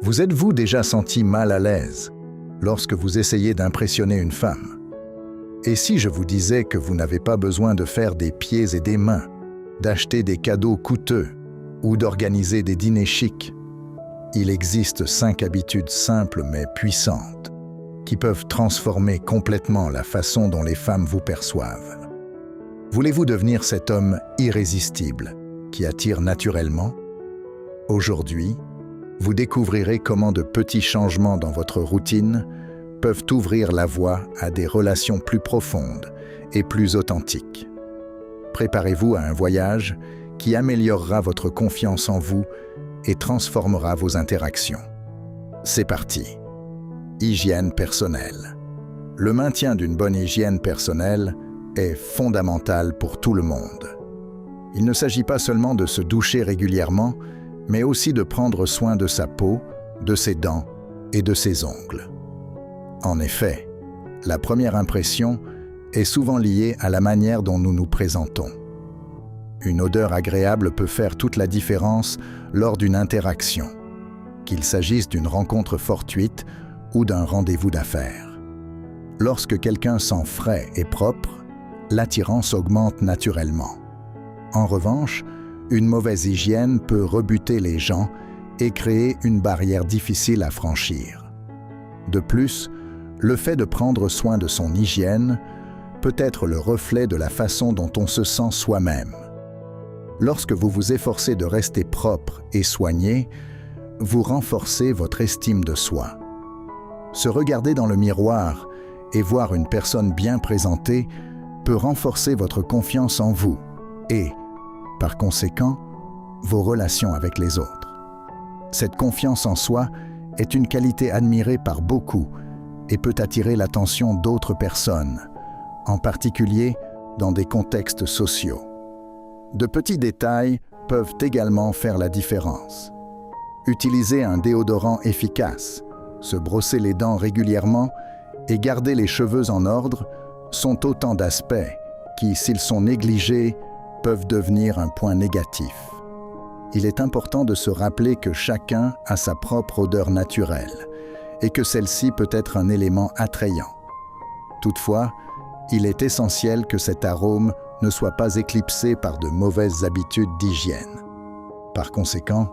Vous êtes-vous déjà senti mal à l'aise lorsque vous essayez d'impressionner une femme? Et si je vous disais que vous n'avez pas besoin de faire des pieds et des mains, d'acheter des cadeaux coûteux ou d'organiser des dîners chics? Il existe 5 habitudes simples mais puissantes qui peuvent transformer complètement la façon dont les femmes vous perçoivent. Voulez-vous devenir cet homme irrésistible qui attire naturellement? Aujourd'hui, vous découvrirez comment de petits changements dans votre routine peuvent ouvrir la voie à des relations plus profondes et plus authentiques. Préparez-vous à un voyage qui améliorera votre confiance en vous et transformera vos interactions. C'est parti. Hygiène personnelle. Le maintien d'une bonne hygiène personnelle est fondamental pour tout le monde. Il ne s'agit pas seulement de se doucher régulièrement, mais aussi de prendre soin de sa peau, de ses dents et de ses ongles. En effet, la première impression est souvent liée à la manière dont nous nous présentons. Une odeur agréable peut faire toute la différence lors d'une interaction, qu'il s'agisse d'une rencontre fortuite ou d'un rendez-vous d'affaires. Lorsque quelqu'un sent frais et propre, l'attirance augmente naturellement. En revanche, une mauvaise hygiène peut rebuter les gens et créer une barrière difficile à franchir. De plus, le fait de prendre soin de son hygiène peut être le reflet de la façon dont on se sent soi-même. Lorsque vous vous efforcez de rester propre et soigné, vous renforcez votre estime de soi. Se regarder dans le miroir et voir une personne bien présentée peut renforcer votre confiance en vous et, par conséquent, vos relations avec les autres. Cette confiance en soi est une qualité admirée par beaucoup et peut attirer l'attention d'autres personnes, en particulier dans des contextes sociaux. De petits détails peuvent également faire la différence. Utiliser un déodorant efficace, se brosser les dents régulièrement et garder les cheveux en ordre sont autant d'aspects qui, s'ils sont négligés, peuvent devenir un point négatif. Il est important de se rappeler que chacun a sa propre odeur naturelle et que celle-ci peut être un élément attrayant. Toutefois, il est essentiel que cet arôme ne soit pas éclipsé par de mauvaises habitudes d'hygiène. Par conséquent,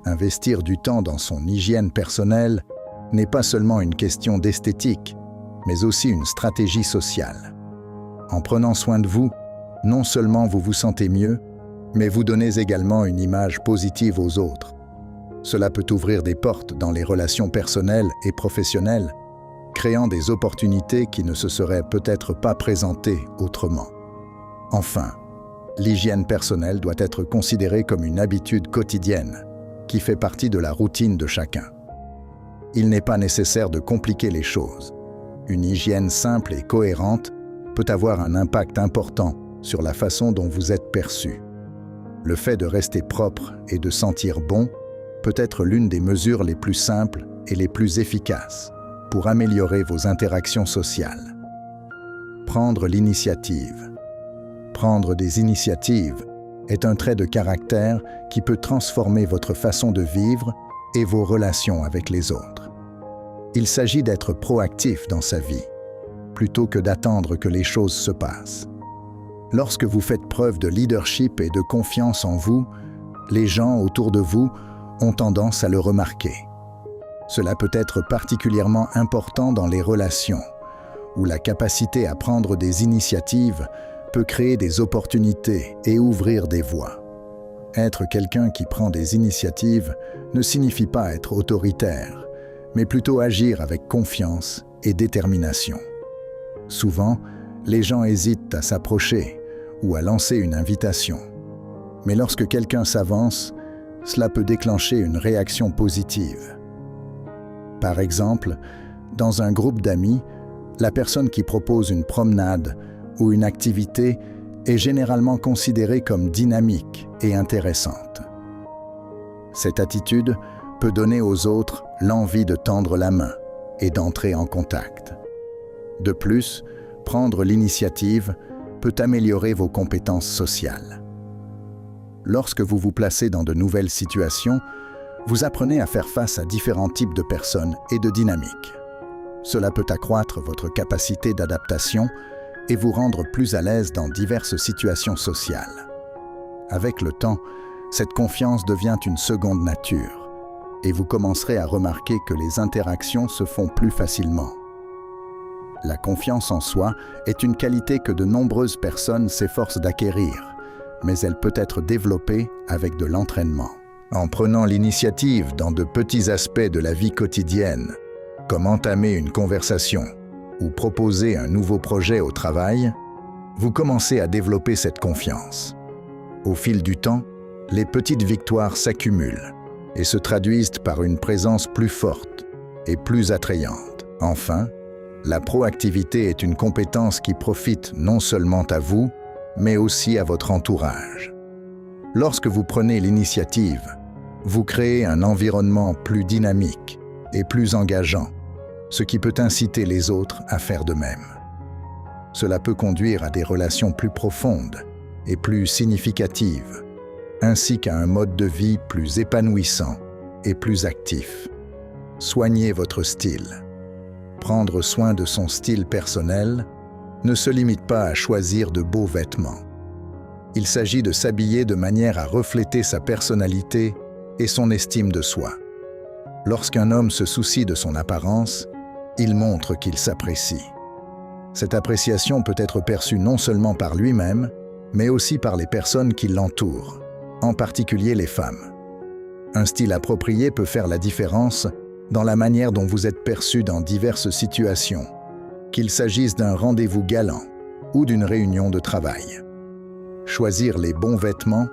investir du temps dans son hygiène personnelle n'est pas seulement une question d'esthétique, mais aussi une stratégie sociale. En prenant soin de vous, non seulement vous vous sentez mieux, mais vous donnez également une image positive aux autres. Cela peut ouvrir des portes dans les relations personnelles et professionnelles, créant des opportunités qui ne se seraient peut-être pas présentées autrement. Enfin, l'hygiène personnelle doit être considérée comme une habitude quotidienne qui fait partie de la routine de chacun. Il n'est pas nécessaire de compliquer les choses. Une hygiène simple et cohérente peut avoir un impact important sur la façon dont vous êtes perçu. Le fait de rester propre et de sentir bon peut être l'une des mesures les plus simples et les plus efficaces pour améliorer vos interactions sociales. Prendre l'initiative. Prendre des initiatives est un trait de caractère qui peut transformer votre façon de vivre et vos relations avec les autres. Il s'agit d'être proactif dans sa vie, plutôt que d'attendre que les choses se passent. Lorsque vous faites preuve de leadership et de confiance en vous, les gens autour de vous ont tendance à le remarquer. Cela peut être particulièrement important dans les relations, où la capacité à prendre des initiatives peut créer des opportunités et ouvrir des voies. Être quelqu'un qui prend des initiatives ne signifie pas être autoritaire, mais plutôt agir avec confiance et détermination. Souvent, les gens hésitent à s'approcher ou à lancer une invitation. Mais lorsque quelqu'un s'avance, cela peut déclencher une réaction positive. Par exemple, dans un groupe d'amis, la personne qui propose une promenade ou une activité est généralement considérée comme dynamique et intéressante. Cette attitude peut donner aux autres l'envie de tendre la main et d'entrer en contact. De plus, prendre l'initiative peut améliorer vos compétences sociales. Lorsque vous vous placez dans de nouvelles situations, vous apprenez à faire face à différents types de personnes et de dynamiques. Cela peut accroître votre capacité d'adaptation et vous rendre plus à l'aise dans diverses situations sociales. Avec le temps, cette confiance devient une seconde nature et vous commencerez à remarquer que les interactions se font plus facilement. La confiance en soi est une qualité que de nombreuses personnes s'efforcent d'acquérir, mais elle peut être développée avec de l'entraînement. En prenant l'initiative dans de petits aspects de la vie quotidienne, comme entamer une conversation ou proposer un nouveau projet au travail, vous commencez à développer cette confiance. Au fil du temps, les petites victoires s'accumulent et se traduisent par une présence plus forte et plus attrayante. Enfin, la proactivité est une compétence qui profite non seulement à vous, mais aussi à votre entourage. Lorsque vous prenez l'initiative, vous créez un environnement plus dynamique et plus engageant, ce qui peut inciter les autres à faire de même. Cela peut conduire à des relations plus profondes et plus significatives, ainsi qu'à un mode de vie plus épanouissant et plus actif. Soignez votre style. Prendre soin de son style personnel ne se limite pas à choisir de beaux vêtements. Il s'agit de s'habiller de manière à refléter sa personnalité et son estime de soi. Lorsqu'un homme se soucie de son apparence, il montre qu'il s'apprécie. Cette appréciation peut être perçue non seulement par lui-même, mais aussi par les personnes qui l'entourent, en particulier les femmes. Un style approprié peut faire la différence dans la manière dont vous êtes perçu dans diverses situations, qu'il s'agisse d'un rendez-vous galant ou d'une réunion de travail. Choisir les bons vêtements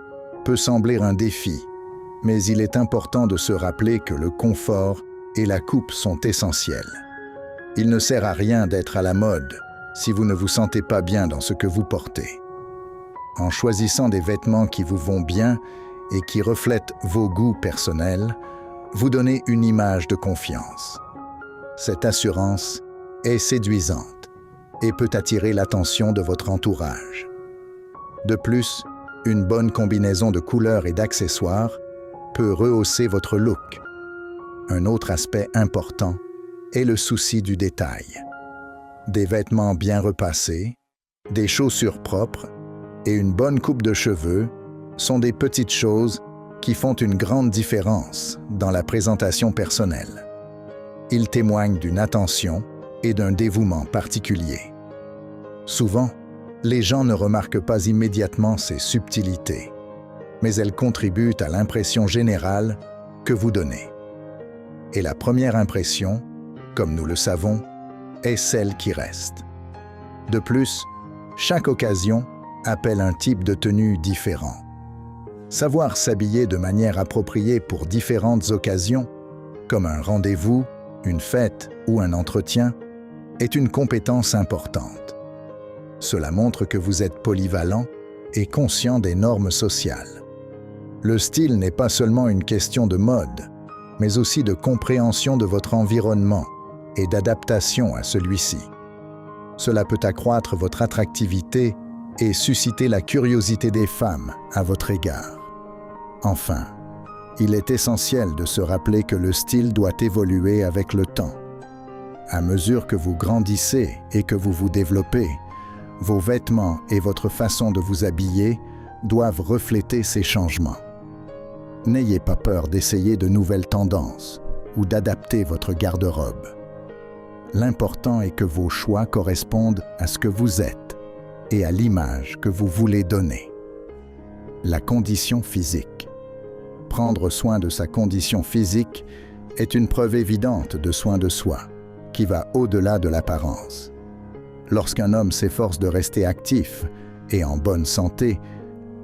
peut sembler un défi, mais il est important de se rappeler que le confort et la coupe sont essentiels. Il ne sert à rien d'être à la mode si vous ne vous sentez pas bien dans ce que vous portez. En choisissant des vêtements qui vous vont bien et qui reflètent vos goûts personnels, vous donnez une image de confiance. Cette assurance est séduisante et peut attirer l'attention de votre entourage. De plus, une bonne combinaison de couleurs et d'accessoires peut rehausser votre look. Un autre aspect important est le souci du détail. Des vêtements bien repassés, des chaussures propres et une bonne coupe de cheveux sont des petites choses qui font une grande différence dans la présentation personnelle. Ils témoignent d'une attention et d'un dévouement particulier. Souvent, les gens ne remarquent pas immédiatement ces subtilités, mais elles contribuent à l'impression générale que vous donnez. Et la première impression, comme nous le savons, est celle qui reste. De plus, chaque occasion appelle un type de tenue différent. Savoir s'habiller de manière appropriée pour différentes occasions, comme un rendez-vous, une fête ou un entretien, est une compétence importante. Cela montre que vous êtes polyvalent et conscient des normes sociales. Le style n'est pas seulement une question de mode, mais aussi de compréhension de votre environnement et d'adaptation à celui-ci. Cela peut accroître votre attractivité et susciter la curiosité des femmes à votre égard. Enfin, il est essentiel de se rappeler que le style doit évoluer avec le temps. À mesure que vous grandissez et que vous vous développez, vos vêtements et votre façon de vous habiller doivent refléter ces changements. N'ayez pas peur d'essayer de nouvelles tendances ou d'adapter votre garde-robe. L'important est que vos choix correspondent à ce que vous êtes et à l'image que vous voulez donner. La condition physique. Prendre soin de sa condition physique est une preuve évidente de soin de soi, qui va au-delà de l'apparence. Lorsqu'un homme s'efforce de rester actif et en bonne santé,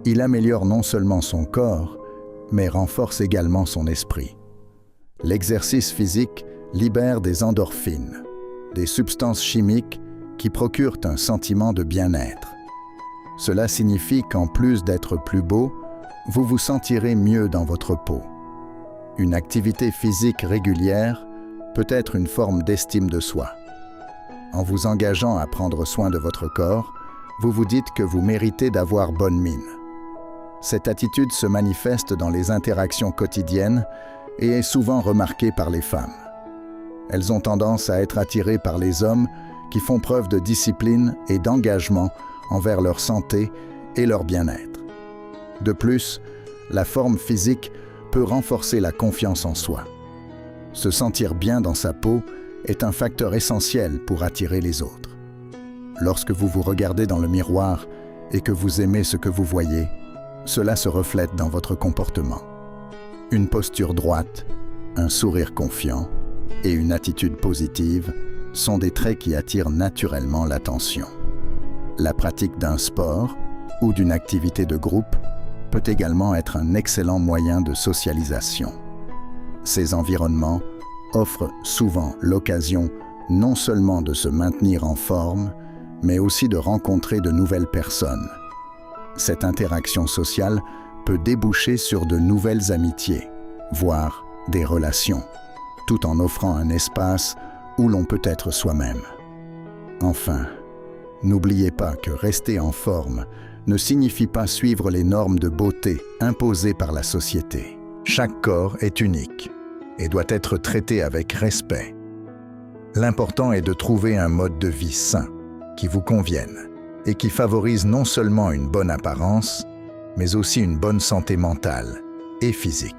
il améliore non seulement son corps, mais renforce également son esprit. L'exercice physique libère des endorphines, des substances chimiques qui procurent un sentiment de bien-être. Cela signifie qu'en plus d'être plus beau, vous vous sentirez mieux dans votre peau. Une activité physique régulière peut être une forme d'estime de soi. En vous engageant à prendre soin de votre corps, vous vous dites que vous méritez d'avoir bonne mine. Cette attitude se manifeste dans les interactions quotidiennes et est souvent remarquée par les femmes. Elles ont tendance à être attirées par les hommes qui font preuve de discipline et d'engagement envers leur santé et leur bien-être. De plus, la forme physique peut renforcer la confiance en soi. Se sentir bien dans sa peau est un facteur essentiel pour attirer les autres. Lorsque vous vous regardez dans le miroir et que vous aimez ce que vous voyez, cela se reflète dans votre comportement. Une posture droite, un sourire confiant et une attitude positive sont des traits qui attirent naturellement l'attention. La pratique d'un sport ou d'une activité de groupe peut également être un excellent moyen de socialisation. Ces environnements offrent souvent l'occasion non seulement de se maintenir en forme, mais aussi de rencontrer de nouvelles personnes. Cette interaction sociale peut déboucher sur de nouvelles amitiés, voire des relations, tout en offrant un espace où l'on peut être soi-même. Enfin, n'oubliez pas que rester en forme ne signifie pas suivre les normes de beauté imposées par la société. Chaque corps est unique et doit être traité avec respect. L'important est de trouver un mode de vie sain, qui vous convienne et qui favorise non seulement une bonne apparence, mais aussi une bonne santé mentale et physique.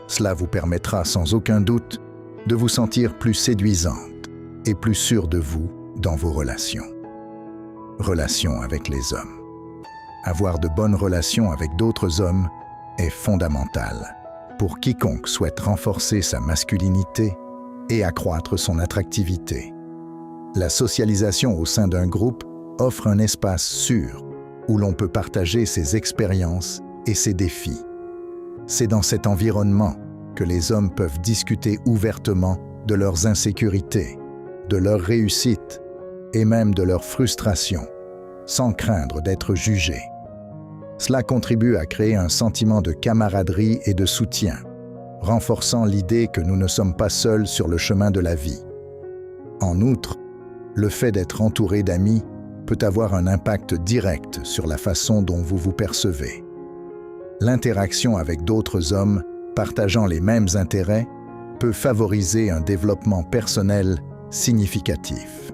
Cela vous permettra sans aucun doute de vous sentir plus séduisante et plus sûre de vous dans vos relations. Relations avec les hommes. Avoir de bonnes relations avec d'autres hommes est fondamental pour quiconque souhaite renforcer sa masculinité et accroître son attractivité. La socialisation au sein d'un groupe offre un espace sûr où l'on peut partager ses expériences et ses défis. C'est dans cet environnement que les hommes peuvent discuter ouvertement de leurs insécurités, de leurs réussites et même de leurs frustrations, sans craindre d'être jugés. Cela contribue à créer un sentiment de camaraderie et de soutien, renforçant l'idée que nous ne sommes pas seuls sur le chemin de la vie. En outre, le fait d'être entouré d'amis peut avoir un impact direct sur la façon dont vous vous percevez. L'interaction avec d'autres hommes partageant les mêmes intérêts peut favoriser un développement personnel significatif.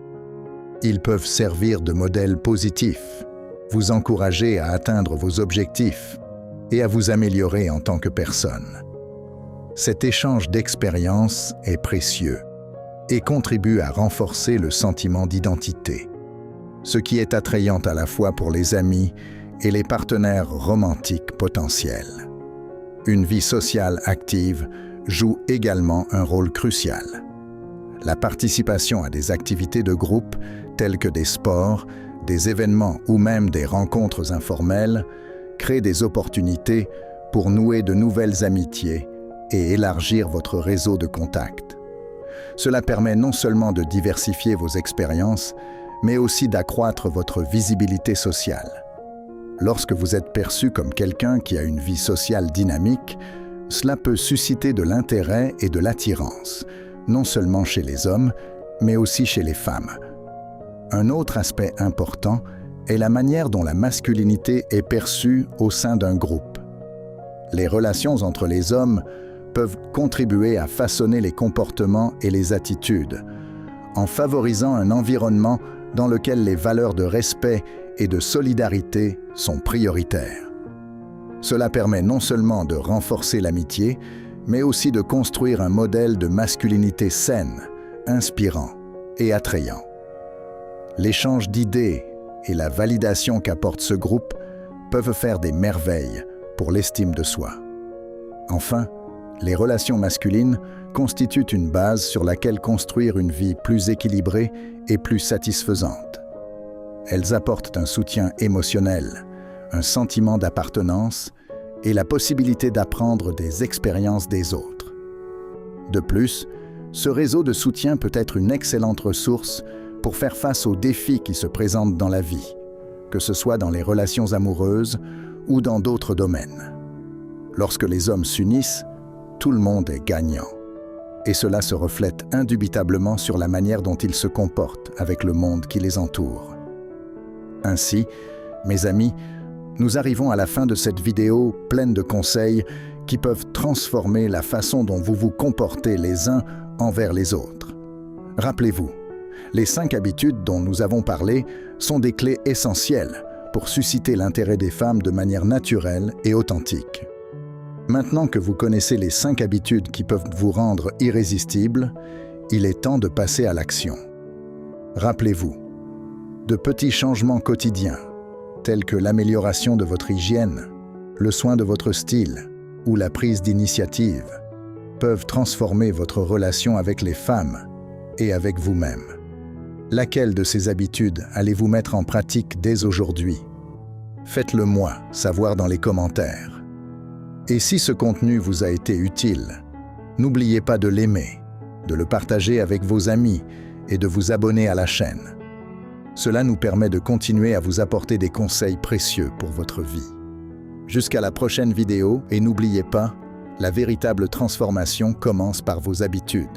Ils peuvent servir de modèles positifs, vous encourager à atteindre vos objectifs et à vous améliorer en tant que personne. Cet échange d'expériences est précieux et contribue à renforcer le sentiment d'identité, ce qui est attrayant à la fois pour les amis et les partenaires romantiques potentiels. Une vie sociale active joue également un rôle crucial. La participation à des activités de groupe telles que des sports, des événements ou même des rencontres informelles crée des opportunités pour nouer de nouvelles amitiés et élargir votre réseau de contacts. Cela permet non seulement de diversifier vos expériences, mais aussi d'accroître votre visibilité sociale. Lorsque vous êtes perçu comme quelqu'un qui a une vie sociale dynamique, cela peut susciter de l'intérêt et de l'attirance, non seulement chez les hommes, mais aussi chez les femmes. Un autre aspect important est la manière dont la masculinité est perçue au sein d'un groupe. Les relations entre les hommes peuvent contribuer à façonner les comportements et les attitudes, en favorisant un environnement dans lequel les valeurs de respect et de solidarité sont prioritaires. Cela permet non seulement de renforcer l'amitié, mais aussi de construire un modèle de masculinité saine, inspirant et attrayant. L'échange d'idées et la validation qu'apporte ce groupe peuvent faire des merveilles pour l'estime de soi. Enfin, les relations masculines constituent une base sur laquelle construire une vie plus équilibrée et plus satisfaisante. Elles apportent un soutien émotionnel, un sentiment d'appartenance et la possibilité d'apprendre des expériences des autres. De plus, ce réseau de soutien peut être une excellente ressource pour faire face aux défis qui se présentent dans la vie, que ce soit dans les relations amoureuses ou dans d'autres domaines. Lorsque les hommes s'unissent, tout le monde est gagnant. Et cela se reflète indubitablement sur la manière dont ils se comportent avec le monde qui les entoure. Ainsi, mes amis, Nous arrivons à la fin de cette vidéo pleine de conseils qui peuvent transformer la façon dont vous vous comportez les uns envers les autres. Rappelez-vous, les 5 habitudes dont nous avons parlé sont des clés essentielles pour susciter l'intérêt des femmes de manière naturelle et authentique. Maintenant que vous connaissez les 5 habitudes qui peuvent vous rendre irrésistible, il est temps de passer à l'action. Rappelez-vous, de petits changements quotidiens, tels que l'amélioration de votre hygiène, le soin de votre style ou la prise d'initiative, peuvent transformer votre relation avec les femmes et avec vous-même. Laquelle de ces habitudes allez-vous mettre en pratique dès aujourd'hui? Faites-le moi savoir dans les commentaires. Et si ce contenu vous a été utile, n'oubliez pas de l'aimer, de le partager avec vos amis et de vous abonner à la chaîne. Cela nous permet de continuer à vous apporter des conseils précieux pour votre vie. Jusqu'à la prochaine vidéo et n'oubliez pas, la véritable transformation commence par vos habitudes.